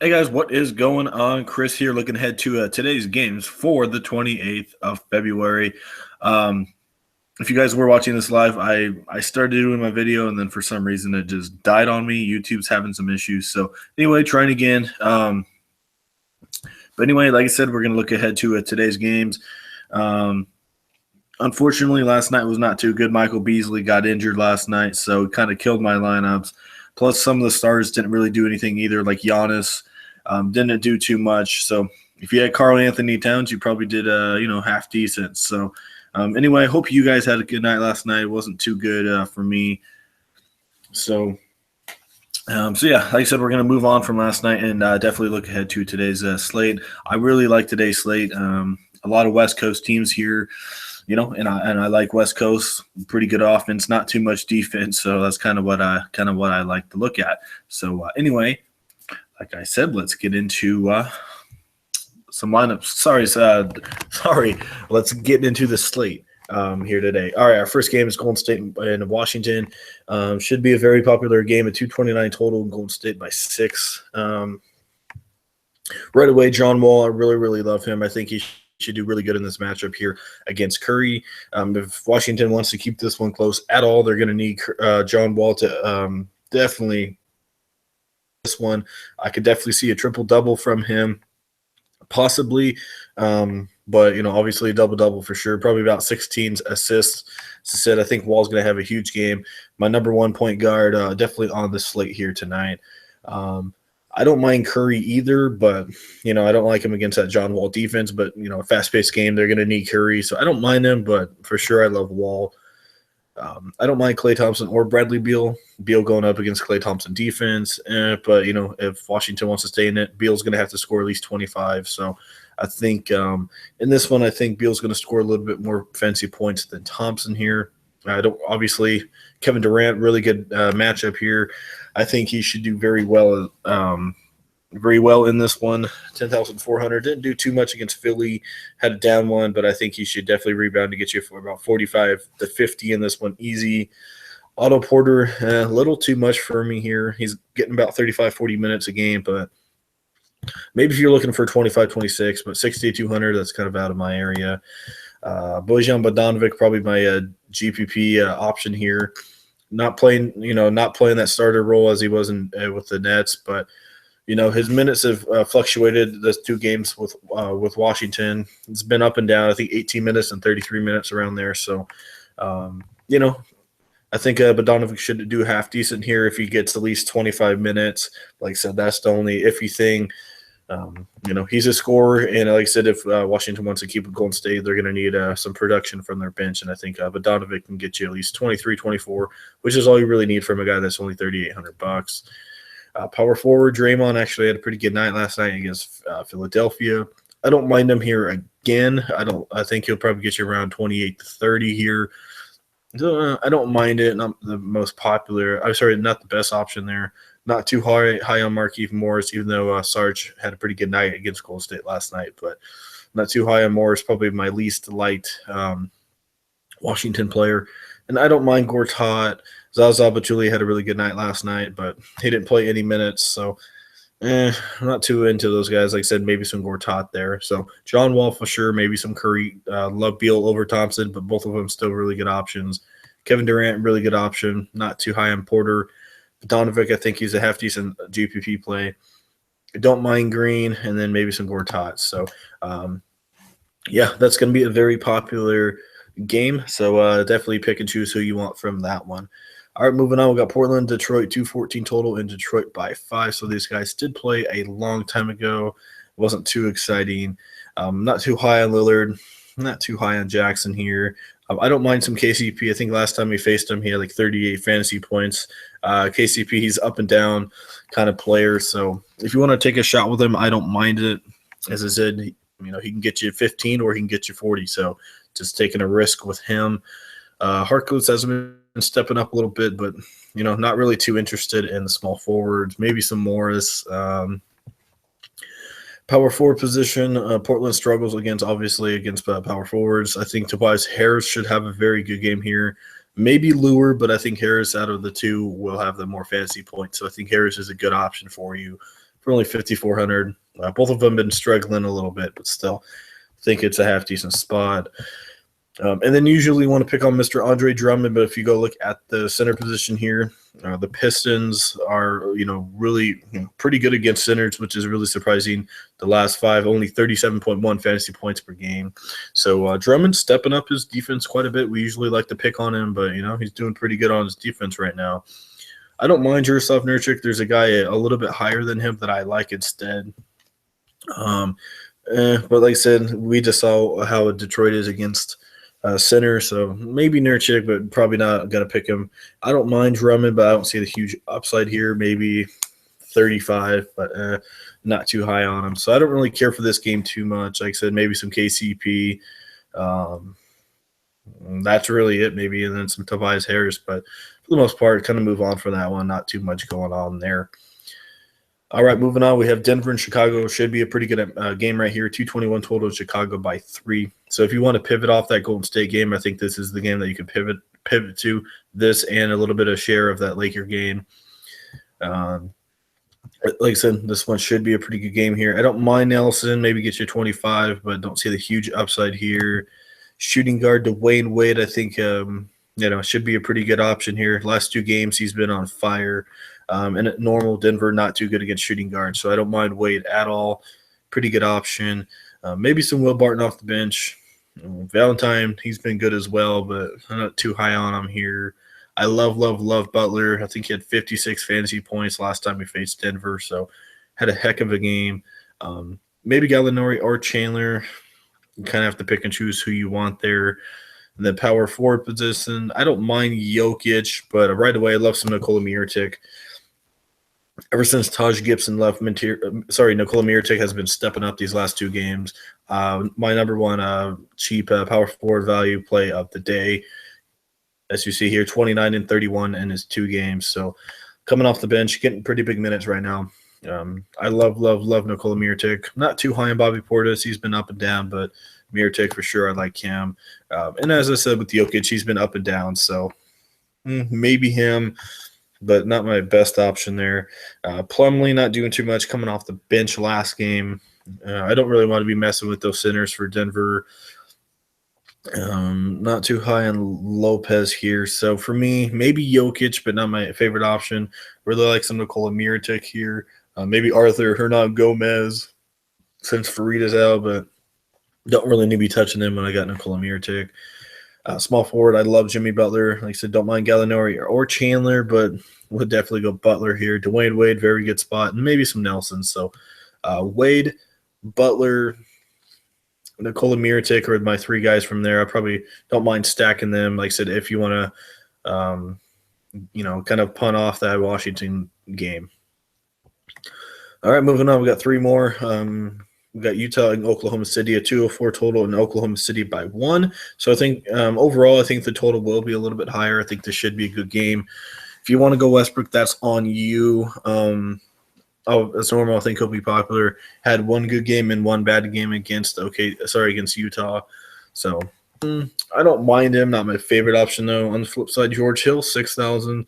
Hey guys, what is going on? Chris here, looking ahead to today's games for the 28th of February. Um, if you guys were watching this live, I started doing my video and then for some reason it just died on me. YouTube's having some issues. So anyway, trying again. But anyway, like I said, we're going to look ahead to today's games. Unfortunately, last night was not too good. Michael Beasley got injured last night, so it kind of killed my lineups. Plus, some of the stars didn't really do anything either, like Giannis. Didn't do too much. So if you had Karl Anthony Towns, you probably did, half decent. So anyway, I hope you guys had a good night last night. It wasn't too good for me. So yeah, like I said, we're going to move on from last night and definitely look ahead to today's slate. I really like today's slate. A lot of West Coast teams here, and I like West Coast. Pretty good offense, not too much defense. So that's kind of what I like to look at. So anyway, like I said, let's get into some lineups. Sorry. Let's get into the slate here today. All right, our first game is Golden State and Washington. Should be a very popular game at 229 total. Golden State by 6. Right away, John Wall. I really love him. I think he should do really good in this matchup here against Curry. If Washington wants to keep this one close at all, they're going to need John Wall to definitely this one. I could definitely see a triple-double from him, possibly. But, obviously a double-double for sure. Probably about 16 assists. As I said, I think Wall's going to have a huge game. My number one point guard definitely on the slate here tonight. I don't mind Curry either, but, I don't like him against that John Wall defense. But, a fast-paced game, they're going to need Curry. So I don't mind him, but for sure I love Wall. I don't mind Klay Thompson or Bradley Beal. Beal going up against Klay Thompson defense. But, if Washington wants to stay in it, Beal's going to have to score at least 25. So I think in this one, I think Beal's going to score a little bit more fancy points than Thompson here. Obviously, Kevin Durant, really good matchup here. I think he should do very well in this one. 10,400. Didn't do too much against Philly. Had a down one, but I think he should definitely rebound to get you for about 45 to 50 in this one. Easy. Otto Porter, a little too much for me here. He's getting about 35, 40 minutes a game, but maybe if you're looking for 25, 26, but 6,200, that's kind of out of my area. Bojan Bogdanovic, probably my GPP option here. Not playing that starter role as he was with the Nets, but his minutes have fluctuated the two games with Washington. It's been up and down. I think 18 minutes and 33 minutes around there. So, I think Bogdanovic should do half decent here if he gets at least 25 minutes. Like I said, that's the only iffy thing. He's a scorer, and like I said, if Washington wants to keep it Golden State, they're going to need some production from their bench, and I think Bogdanovic can get you at least 23, 24, which is all you really need from a guy that's only $3,800. Power forward Draymond actually had a pretty good night last night against Philadelphia. I don't mind him here again. I think he'll probably get you around 28 to 30 here. I don't mind it. Not the most popular. I'm sorry, not the best option there. Not too high on Markieff Morris, even though Sarge had a pretty good night against Golden State last night. But not too high on Morris. Probably my least liked Washington player. And I don't mind Gortat. Zaza Pachulia had a really good night last night, but he didn't play any minutes. So I'm not too into those guys. Like I said, maybe some Gortat there. So John Wall for sure, maybe some Curry. Love Beal over Thompson, but both of them still really good options. Kevin Durant, really good option. Not too high on Porter. Donovic, I think he's a half-decent GPP play. I don't mind Green, and then maybe some Gortat. So, that's going to be a very popular game. So definitely pick and choose who you want from that one. All right, moving on. We got Portland, Detroit, 214 total, and Detroit by 5. So these guys did play a long time ago. It wasn't too exciting. Not too high on Lillard. Not too high on Jackson here. I don't mind some KCP. I think last time we faced him, he had like 38 fantasy points. KCP, he's up and down kind of player. So if you want to take a shot with him, I don't mind it. As I said, he can get you 15 or he can get you 40. So just taking a risk with him. Harkless has been stepping up a little bit, but, not really too interested in the small forwards. Maybe some Morris. Power forward position, Portland struggles against power forwards. I think Tobias Harris should have a very good game here. Maybe Lure, but I think Harris out of the two will have the more fantasy points. So I think Harris is a good option for you for only 5,400. Both of them been struggling a little bit, but still think it's a half decent spot. And then usually want to pick on Mr. Andre Drummond, but if you go look at the center position here, the Pistons are, really pretty good against centers, which is really surprising. The last 5, only 37.1 fantasy points per game. So Drummond's stepping up his defense quite a bit. We usually like to pick on him, but, he's doing pretty good on his defense right now. I don't mind Jaroslav Nurkic. There's a guy a little bit higher than him that I like instead. But like I said, we just saw how Detroit is against center, so maybe Nurkic, but probably not going to pick him. I don't mind Drummond, but I don't see the huge upside here. Maybe 35, but not too high on him. So I don't really care for this game too much. Like I said, maybe some KCP. That's really it, maybe, and then some Tobias Harris. But for the most part, kind of move on from that one. Not too much going on there. All right, moving on. We have Denver and Chicago. Should be a pretty good game right here. 221 total. Chicago by 3. So if you want to pivot off that Golden State game, I think this is the game that you can pivot to. This and a little bit of share of that Laker game. Like I said, this one should be a pretty good game here. I don't mind Nelson. Maybe get you 25, but don't see the huge upside here. Shooting guard Dwayne Wade, I think, should be a pretty good option here. Last 2 games, he's been on fire. And at normal, Denver not too good against shooting guards, so I don't mind Wade at all. Pretty good option. Maybe some Will Barton off the bench. Valentine, he's been good as well, but I'm not too high on him here. I love Butler. I think he had 56 fantasy points last time we faced Denver, so had a heck of a game. Maybe Gallinari or Chandler. You kind of have to pick and choose who you want there. And then power forward position, I don't mind Jokic, but right away I love some Nikola Mirotic. Ever since Taj Gibson left, Nikola Mirotic has been stepping up these last 2 games. My number one cheap power forward value play of the day. As you see here, 29 and 31 in his 2 games. So coming off the bench, getting pretty big minutes right now. I love Nikola Mirotic. Not too high on Bobby Portis. He's been up and down, but Mirotic for sure. I like him. And as I said with Jokic, he's been up and down. So maybe him, but not my best option there. Plumlee not doing too much coming off the bench last game. I don't really want to be messing with those centers for Denver. Not too high on Lopez here. So for me, maybe Jokic, but not my favorite option. Really like some Nikola Mirotic here. Maybe Arthur Hernan Gomez since Farida's out, but don't really need to be touching him when I got Nikola Mirotic. Small forward, I love Jimmy Butler. Like I said, don't mind Gallinari or Chandler, but we'll definitely go Butler here. Dwayne Wade, very good spot, and maybe some Nelson. So Wade, Butler, Nikola Mirotic are my 3 guys from there. I probably don't mind stacking them. Like I said, if you want to, kind of punt off that Washington game. All right, moving on. We got 3 more. We got Utah and Oklahoma City, a 204 total in Oklahoma City by 1. So I think overall, I think the total will be a little bit higher. I think this should be a good game. If you want to go Westbrook, that's on you. As normal, I think he'll be popular. Had 1 good game and 1 bad game against Utah. So I don't mind him. Not my favorite option, though. On the flip side, George Hill, 6,000.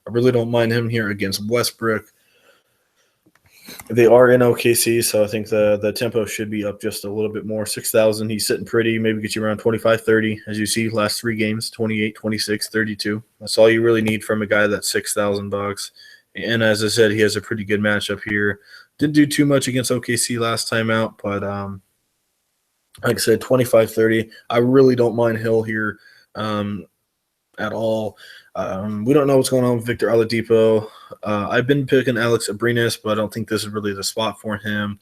I really don't mind him here against Westbrook. They are in OKC, so I think the tempo should be up just a little bit more. 6,000, he's sitting pretty, maybe get you around 25, 30. As you see, last 3 games, 28, 26, 32. That's all you really need from a guy that's $6,000. And as I said, he has a pretty good matchup here. Didn't do too much against OKC last time out, but like I said, 25, 30. I really don't mind Hill here at all. We don't know what's going on with Victor Oladipo. I've been picking Alex Abrines, but I don't think this is really the spot for him.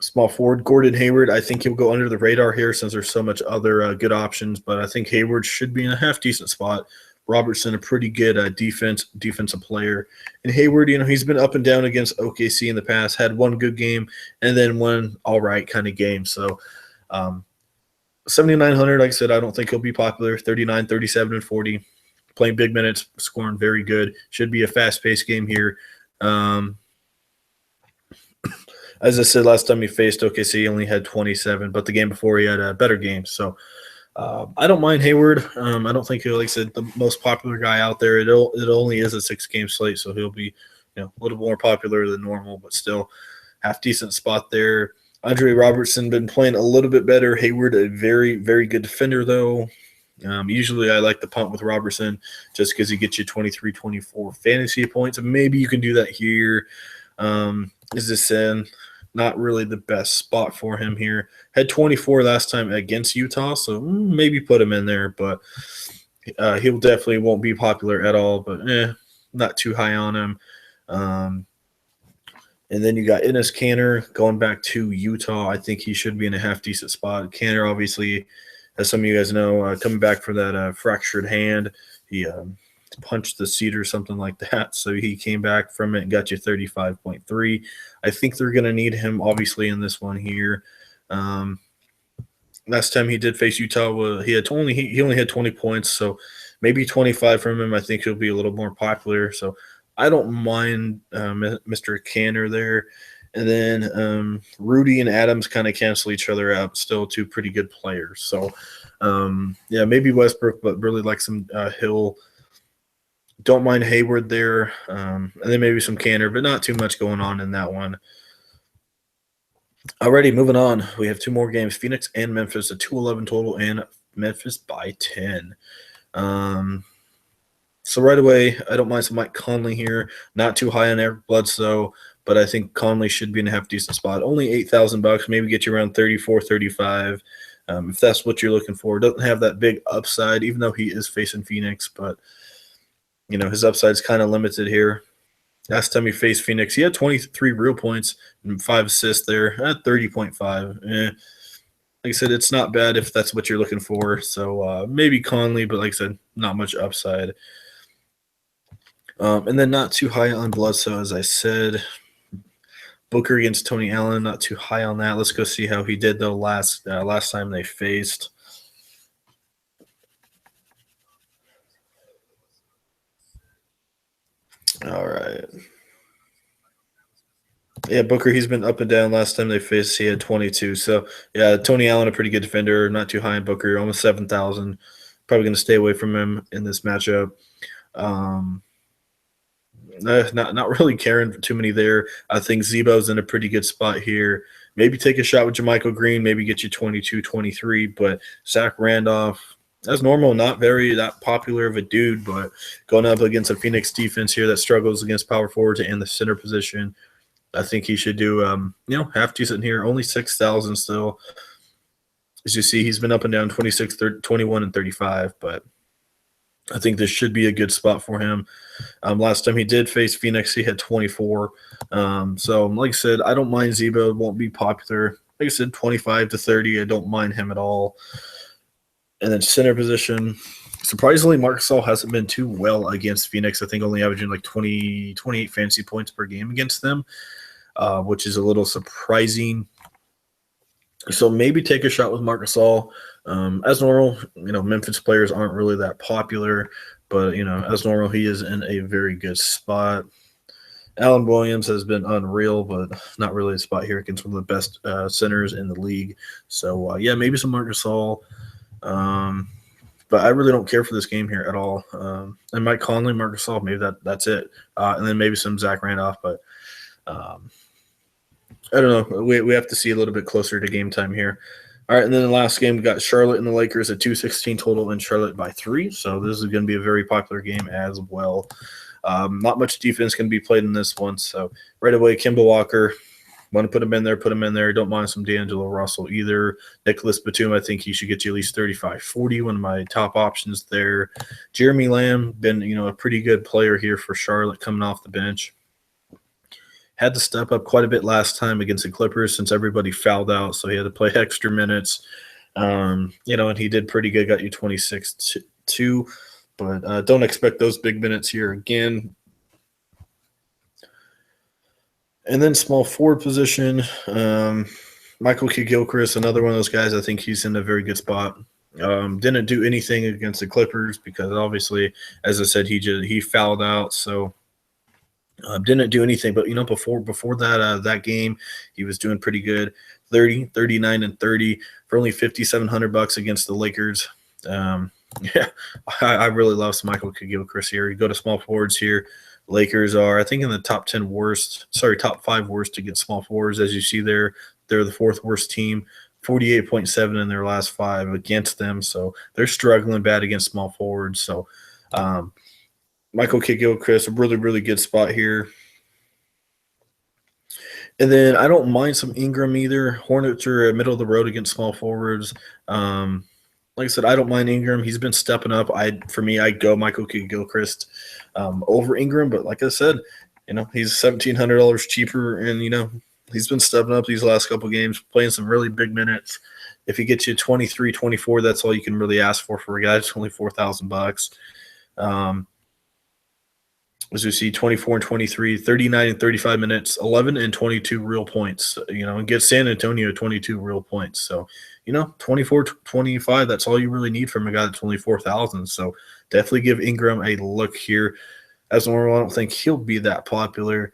Small forward, Gordon Hayward. I think he'll go under the radar here since there's so much other good options, but I think Hayward should be in a half-decent spot. Robertson, a pretty good defensive player. And Hayward, he's been up and down against OKC in the past, had 1 good game and then 1 all-right kind of game. So 7,900, like I said, I don't think he'll be popular. 39, 37, and 40. Playing big minutes, scoring very good. Should be a fast-paced game here. As I said, last time he faced OKC, he only had 27, but the game before he had a better game. So I don't mind Hayward. I don't think he'll, like I said, the most popular guy out there. It only is a 6-game slate, so he'll be a little more popular than normal, but still half decent spot there. Andre Robertson been playing a little bit better. Hayward, a very, very good defender, though. Usually I like to punt with Robertson just because he gets you 23, 24 fantasy points. Maybe you can do that here. Is this in? Not really the best spot for him here. Had 24 last time against Utah, so maybe put him in there, but he'll definitely won't be popular at all, but not too high on him. And then you got Enes Kanter going back to Utah. I think he should be in a half-decent spot. Kanter, obviously, as some of you guys know, coming back from that fractured hand, he punched the seat or something like that. So he came back from it and got you 35.3. I think they're going to need him, obviously, in this one here. Last time he did face Utah, he only had 20 points, so maybe 25 from him. I think he'll be a little more popular. So I don't mind Mr. Kanter there. And then Rudy and Adams kind of cancel each other out. Still two pretty good players. So, maybe Westbrook, but really like some Hill. Don't mind Hayward there. And then maybe some Kanter, but not too much going on in that one. Alrighty, moving on. We have two more games. Phoenix and Memphis, a 2-11 total, and Memphis by 10. So right away, I don't mind some Mike Conley here. Not too high on Eric Bledsoe, but I think Conley should be in a half-decent spot. Only $8,000, maybe get you around 34, 35, if that's what you're looking for. Doesn't have that big upside, even though he is facing Phoenix, but his upside's kind of limited here. Last time he faced Phoenix, he had 23 real points and 5 assists there at 30.5. Like I said, it's not bad if that's what you're looking for. So maybe Conley, but like I said, not much upside. And then not too high on Bledsoe, as I said. Booker against Tony Allen, not too high on that. Let's go see how he did, though, last time they faced. All right. Yeah, Booker, he's been up and down. Last time they faced, he had 22. So, yeah, Tony Allen, a pretty good defender. Not too high on Booker, almost 7,000. Probably going to stay away from him in this matchup. Not really caring too many there. I think Zebo's in a pretty good spot here. Maybe take a shot with JaMychal Green, maybe get you 22, 23. But Zach Randolph, that's normal, not very that popular of a dude, but going up against a Phoenix defense here that struggles against power forwards and the center position, I think he should do, half decent here. Only 6,000 still. As you see, he's been up and down 26, 30, 21, and 35, but I think this should be a good spot for him. Last time he did face Phoenix, he had 24. So, like I said, I don't mind Zebo. It won't be popular. Like I said, 25 to 30, I don't mind him at all. And then center position, surprisingly, Marc Gasol hasn't been too well against Phoenix. I think only averaging like 28 fantasy points per game against them, which is a little surprising. So maybe take a shot with Marc Gasol. As normal, Memphis players aren't really that popular, but, as normal, he is in a very good spot. Allen Williams has been unreal, but not really a spot here against one of the best centers in the league. So, maybe some Marc Gasol. But I really don't care for this game here at all. And Mike Conley, Marc Gasol, maybe that's it. And then maybe some Zach Randolph, but I don't know. We have to see a little bit closer to game time here. All right, and then the last game, we got Charlotte and the Lakers at 216 total and Charlotte by 3. So this is going to be a very popular game as well. Not much defense can be played in this one. So right away, Kemba Walker, want to put him in there. Don't mind some D'Angelo Russell either. Nicholas Batum, I think he should get you at least 35, 40. One of my top options there. Jeremy Lamb, been a pretty good player here for Charlotte coming off the bench. Had to step up quite a bit last time against the Clippers since everybody fouled out, so he had to play extra minutes. And he did pretty good, got you 26-2, but don't expect those big minutes here again. And then small forward position, Michael Kidd-Gilchrist, another one of those guys. I think he's in a very good spot. Didn't do anything against the Clippers because obviously, as I said, he fouled out, so didn't do anything. But before that game, he was doing pretty good. 30, 39, and 30 for only $5,700 against the Lakers. I really love some Michael Kidd-Gilchrist here. You go to small forwards here. Lakers are, I think, in the top 5 worst against small forwards. As you see there, they're the 4th worst team, 48.7 in their last 5 against them. So they're struggling bad against small forwards. So Michael Kidd-Gilchrist, a really, really good spot here. And then I don't mind some Ingram either. Hornets are middle of the road against small forwards. Like I said, I don't mind Ingram. He's been stepping up. For me, I'd go Michael Kidd-Gilchrist over Ingram. But like I said, he's $1,700 cheaper, and he's been stepping up these last couple games, playing some really big minutes. If he gets you 23, 24, that's all you can really ask for a guy. It's only $4,000. As you see, 24 and 23, 39 and 35 minutes, 11 and 22 real points, and get San Antonio 22 real points. So, 24, 25, that's all you really need from a guy that's only 4,000. So definitely give Ingram a look here. As normal, I don't think he'll be that popular.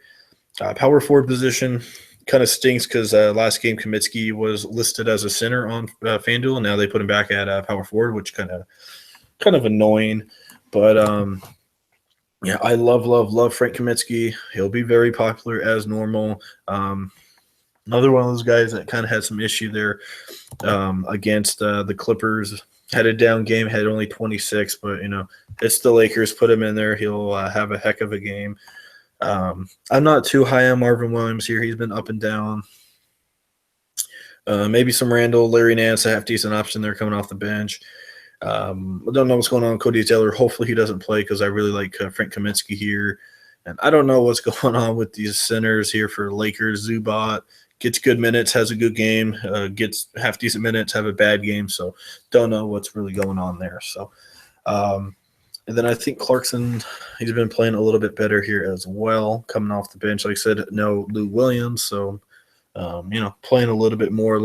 Power forward position kind of stinks because last game Kaminsky was listed as a center on Fanduel, and now they put him back at power forward, which kind of annoying. But yeah, I love Frank Kaminsky. He'll be very popular as normal. Another one of those guys that kind of had some issue there against the Clippers. Had a down game, had only 26, but it's the Lakers. Put him in there, he'll have a heck of a game. I'm not too high on Marvin Williams here. He's been up and down. Maybe some Randall, Larry Nance, a half decent option there coming off the bench. I don't know what's going on with Cody Taylor. Hopefully he doesn't play because I really like Frank Kaminsky here. And I don't know what's going on with these centers here for Lakers. Zubac gets good minutes, has a good game, gets half decent minutes, have a bad game. So don't know what's really going on there. So, and then I think Clarkson, he's been playing a little bit better here as well, coming off the bench. Like I said, no Lou Williams. So, playing a little bit more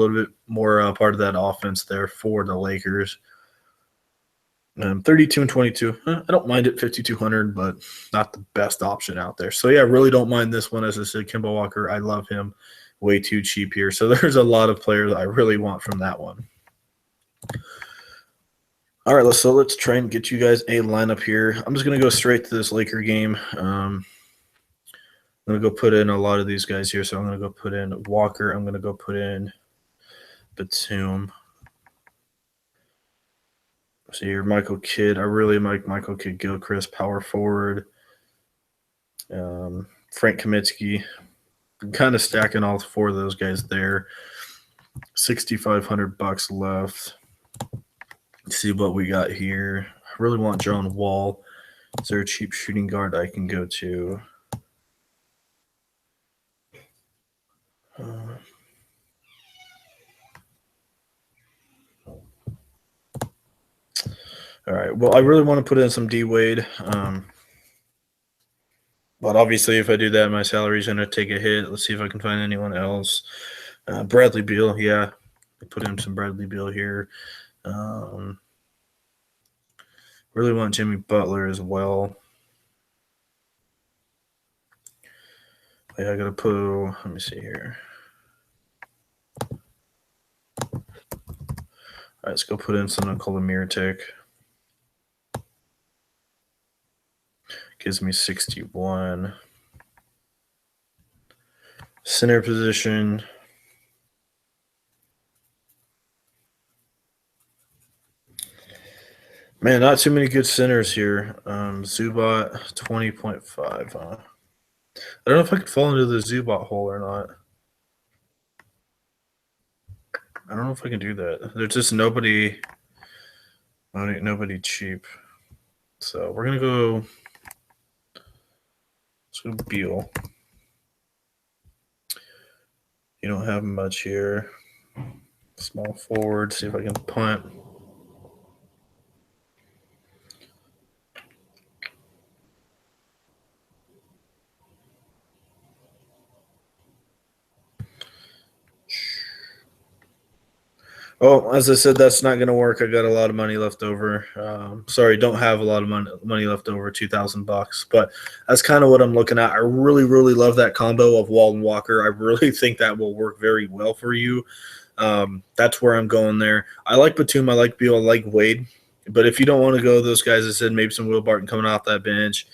part of that offense there for the Lakers. 32 and 22. I don't mind it, 5,200, but not the best option out there. So, yeah, I really don't mind this one. As I said, Kemba Walker, I love him. Way too cheap here. So, there's a lot of players I really want from that one. All right, let's try and get you guys a lineup here. I'm just going to go straight to this Laker game. I'm going to go put in a lot of these guys here. So, I'm going to go put in Walker. I'm going to go put in Batum. So here, Michael Kidd. I really like Michael Kidd-Gilchrist, power forward. Frank Kaminsky. I'm kind of stacking all 4 of those guys there. $6,500 left. Let's see what we got here. I really want John Wall. Is there a cheap shooting guard I can go to? All right. Well, I really want to put in some D Wade. But obviously, if I do that, my salary is going to take a hit. Let's see if I can find anyone else. Bradley Beal, yeah. I put in some Bradley Beal here. Really want Jimmy Butler as well. Yeah, I got to put, let me see here. All right, let's go put in some Nikola Mirotic. Gives me 61. Center position. Man, not too many good centers here. Zubac, 20.5. I don't know if I could fall into the Zubac hole or not. I don't know if I can do that. There's just nobody cheap. So we're going to go – so Beal. You don't have much here. Small forward. See if I can punt. Oh, as I said, that's not going to work. I got a lot of money left over. Sorry, don't have a lot of money left over, $2,000. But that's kind of what I'm looking at. I really, really love that combo of Wall and Walker. I really think that will work very well for you. That's where I'm going there. I like Batum. I like Beal. I like Wade. But if you don't want to go those guys, I said maybe some Will Barton coming off that bench.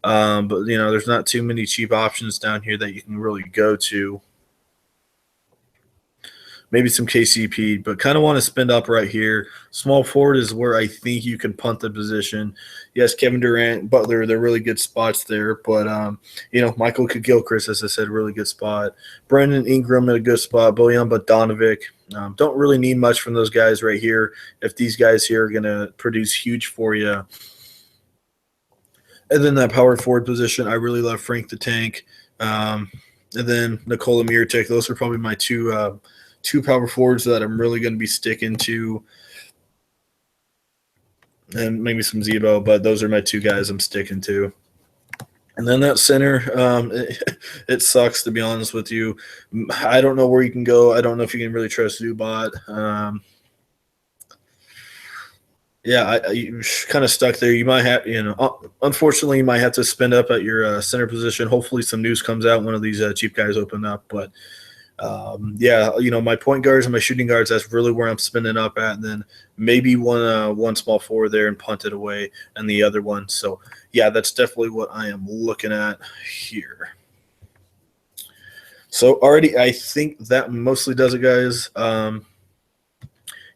But, there's not too many cheap options down here that you can really go to. Maybe some KCP, but kind of want to spend up right here. Small forward is where I think you can punt the position. Yes, Kevin Durant, Butler, they're really good spots there, but Michael Gilchrist, as I said, really good spot. Brandon Ingram in a good spot. Bojan Bogdanovic. Don't really need much from those guys right here. If these guys here are going to produce huge for you. And then that power forward position, I really love Frank the Tank. And then Nikola Mirotic. Those are probably my two power forwards that I'm really going to be sticking to, and maybe some Zebo, but those are my two guys I'm sticking to. And then that center, it sucks, to be honest with you. I don't know where you can go. I don't know if you can really trust Zubat. You're kind of stuck there. You might have, unfortunately, you might have to spend up at your center position. Hopefully some news comes out. One of these cheap guys open up, but my point guards and my shooting guards, that's really where I'm spending up at. And then maybe one small forward there and punt it away and the other one. So, yeah, that's definitely what I am looking at here. So, already, I think that mostly does it, guys.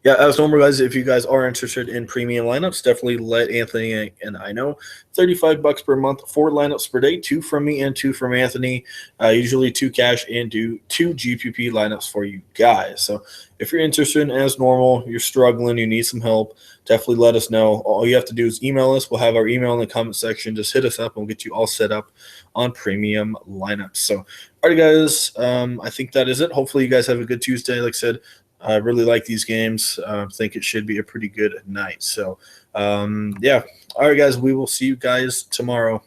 As normal, guys, if you guys are interested in premium lineups, definitely let Anthony and I know. $35 per month, 4 lineups per day, 2 from me and 2 from Anthony. Usually 2 cash and 2 GPP lineups for you guys. So if you're interested, as normal, you're struggling, you need some help, definitely let us know. All you have to do is email us. We'll have our email in the comment section. Just hit us up and we'll get you all set up on premium lineups. So, all right, guys, I think that is it. Hopefully you guys have a good Tuesday. Like I said, I really like these games. I think it should be a pretty good night. So, All right, guys, we will see you guys tomorrow.